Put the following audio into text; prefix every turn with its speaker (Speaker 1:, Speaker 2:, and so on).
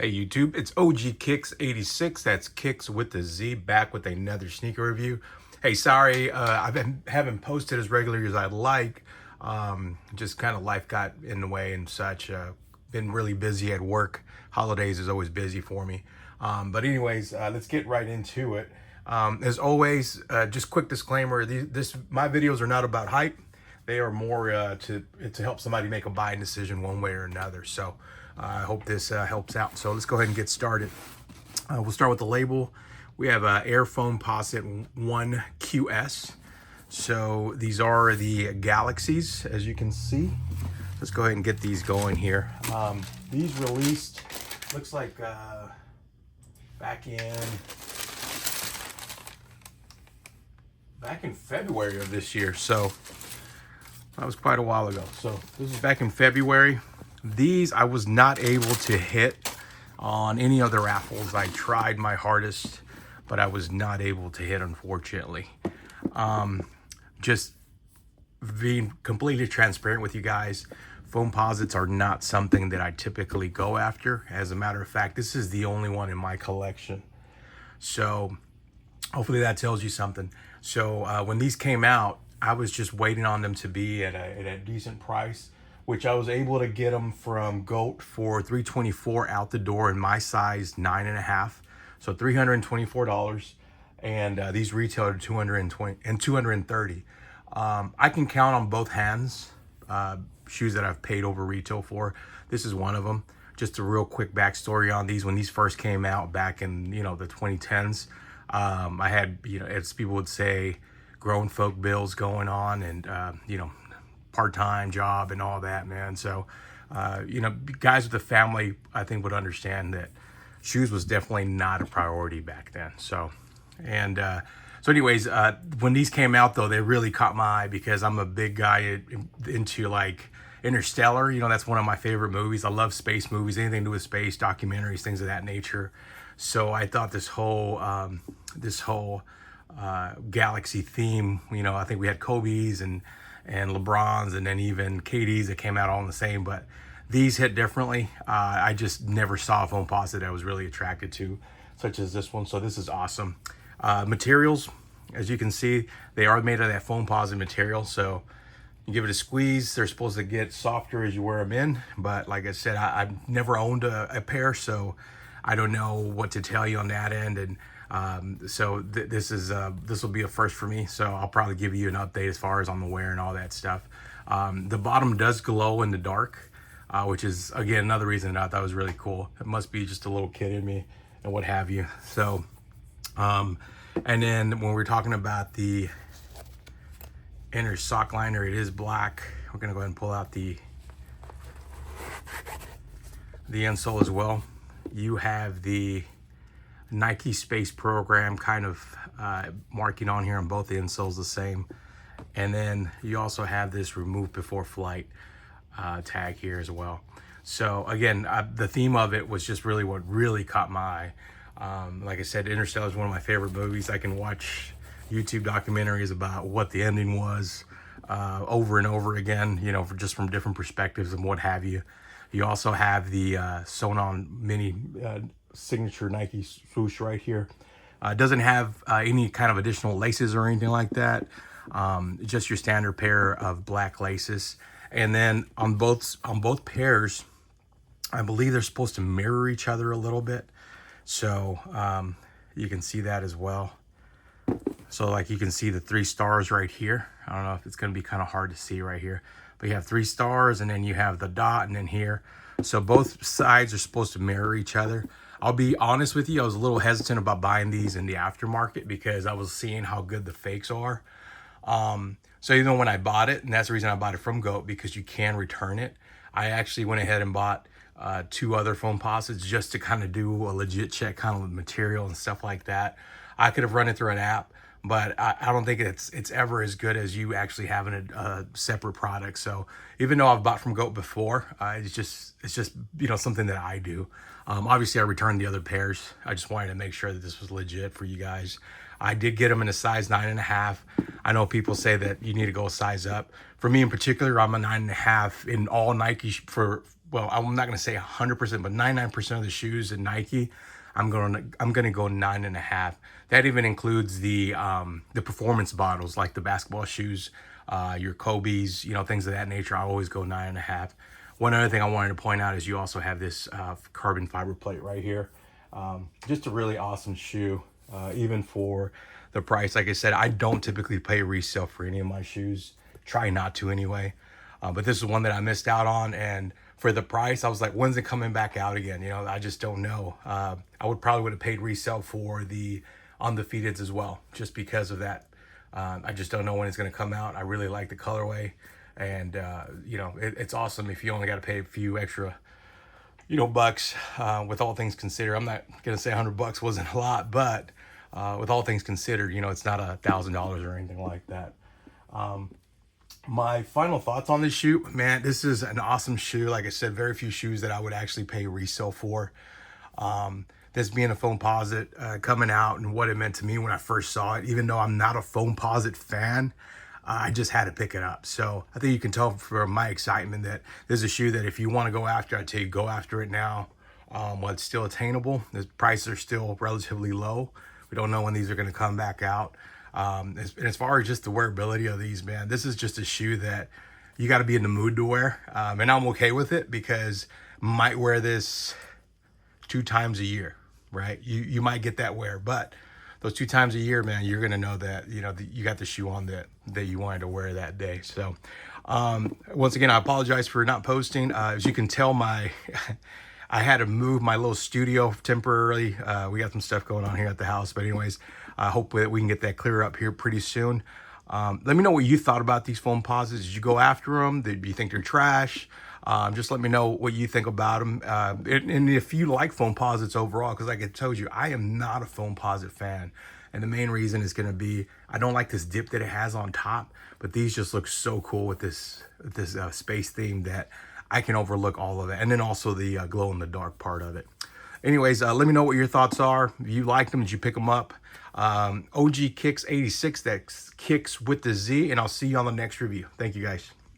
Speaker 1: Hey YouTube, it's OG Kicks 86. That's Kicks with the Z, back with another sneaker review. Hey, sorry, haven't posted as regularly as I'd like. Just kind of life got in the way and such. Been really busy at work. Holidays is always busy for me. But anyways, let's get right into it. As always, just quick disclaimer: my videos are not about hype. They are more to help somebody make a buying decision one way or another. So I hope this helps out. So let's go ahead and get started. We'll start with the label. We have Air Foamposite 1QS. So these are the Galaxies, as you can see. Let's go ahead and get these going here. These released, looks like back in February of this year. So that was quite a while ago. So this is back in February. These I was not able to hit on any other raffles. I tried my hardest, but I was not able to hit, unfortunately. Just being completely transparent with you guys, Foamposites are not something that I typically go after. As a matter of fact, this is the only one in my collection. So hopefully that tells you something. So when these came out, I was just waiting on them to be at a decent price, which I was able to get them from GOAT for $324 out the door in my size 9.5, so $324, and these retail at $220 and $230. I can count on both hands shoes that I've paid over retail for. This is one of them. Just a real quick backstory on these: when these first came out back in the 2010s, I had, as people would say, grown folk bills going on, and part-time job and all that, man. So guys with a family, I think, would understand that shoes was definitely not a priority back then. So anyways, when these came out though, they really caught my eye because I'm a big guy into like Interstellar. That's one of my favorite movies. I love space movies, anything to do with space, documentaries, things of that nature. So I thought this whole Galaxy theme, I think we had Kobe's and LeBron's, and then even KD's that came out all in the same, but these hit differently. I just never saw a Foamposite I was really attracted to, such as this one. So this is awesome. Materials, as you can see, they are made of that Foamposite material. So you give it a squeeze, they're supposed to get softer as you wear them in. But like I said, I've never owned a pair, so I don't know what to tell you on that end. And so this will be a first for me. So I'll probably give you an update as far as on the wear and all that stuff. The bottom does glow in the dark, which is, again, another reason I thought was really cool. It must be just a little kid in me and what have you. So, and then when we're talking about the inner sock liner, it is black. We're gonna go ahead and pull out the insole as well. You have the Nike Space Program kind of marking on here on both the insoles the same. And then you also have this remove before flight tag here as well. So again, the theme of it was just really what really caught my eye. Like I said, Interstellar is one of my favorite movies. I can watch YouTube documentaries about what the ending was over and over again, just from different perspectives and what have you. You also have the sewn-on mini signature Nike swoosh right here. It doesn't have any kind of additional laces or anything like that. Just your standard pair of black laces. And then on both pairs, I believe they're supposed to mirror each other a little bit. So you can see that as well. So like you can see the 3 stars right here. I don't know if it's going to be kind of hard to see right here, but you have 3 stars, and then you have the dot, and then here. So both sides are supposed to mirror each other. I'll be honest with you, I was a little hesitant about buying these in the aftermarket because I was seeing how good the fakes are. So even when I bought it, and that's the reason I bought it from GOAT, because you can return it, I actually went ahead and bought 2 other Foamposites just to kind of do a legit check, kind of with material and stuff like that. I could have run it through an app, but I don't think it's ever as good as you actually having a separate product. So even though I've bought from GOAT before, it's just something that I do. Obviously I returned the other pairs. I just wanted to make sure that this was legit for you guys. I did get them in a size 9.5. I know people say that you need to go a size up. For me in particular, I'm a 9.5 in all Nike well, I'm not going to say 100%, but 99% of the shoes in Nike, I'm going to go 9.5. That even includes the performance bottles, like the basketball shoes, your Kobe's, you know, things of that nature. I always go 9.5. One other thing I wanted to point out is you also have this carbon fiber plate right here. Just a really awesome shoe, even for the price. Like I said, I don't typically pay resale for any of my shoes. Try not to anyway. But this is one that I missed out on, and for the price, I was like, when's it coming back out again? You know, I just don't know. I probably would have paid resale for the undefeateds as well, just because of that. I just don't know when it's going to come out. I really like the colorway, and you know, it's awesome if you only got to pay a few extra, you know, bucks. With all things considered, I'm not going to say $100 wasn't a lot, but with all things considered, you know, it's not $1,000 or anything like that. My final thoughts on this shoe, man, this is an awesome shoe. Like I said, very few shoes that I would actually pay resale for. This being a Foamposite coming out and what it meant to me when I first saw it, even though I'm not a Foamposite fan, I just had to pick it up. So I think you can tell from my excitement that this is a shoe that if you want to go after, I'd tell you go after it now. While it's still attainable, the prices are still relatively low. We don't know when these are going to come back out. As far as just the wearability of these, man, this is just a shoe that you got to be in the mood to wear. And I'm okay with it because might wear this 2 times a year, right? You might get that wear, but those 2 times a year, man, you're going to know that, you know, you got the shoe on that you wanted to wear that day. So, once again, I apologize for not posting. As you can tell, I had to move my little studio temporarily. We got some stuff going on here at the house, but anyways, I hope that we can get that clear up here pretty soon. Let me know what you thought about these Foamposites. Did you go after them? Do you think they're trash? Just let me know what you think about them. And if you like Foamposites overall, because like I told you, I am not a Foamposite fan. And the main reason is going to be, I don't like this dip that it has on top, but these just look so cool with this space theme that I can overlook all of it. And then also the glow in the dark part of it. Anyways, let me know what your thoughts are. If you like them, did you pick them up? OG Kicks 86, that's Kicks with the Z, and I'll see you on the next review. Thank you guys.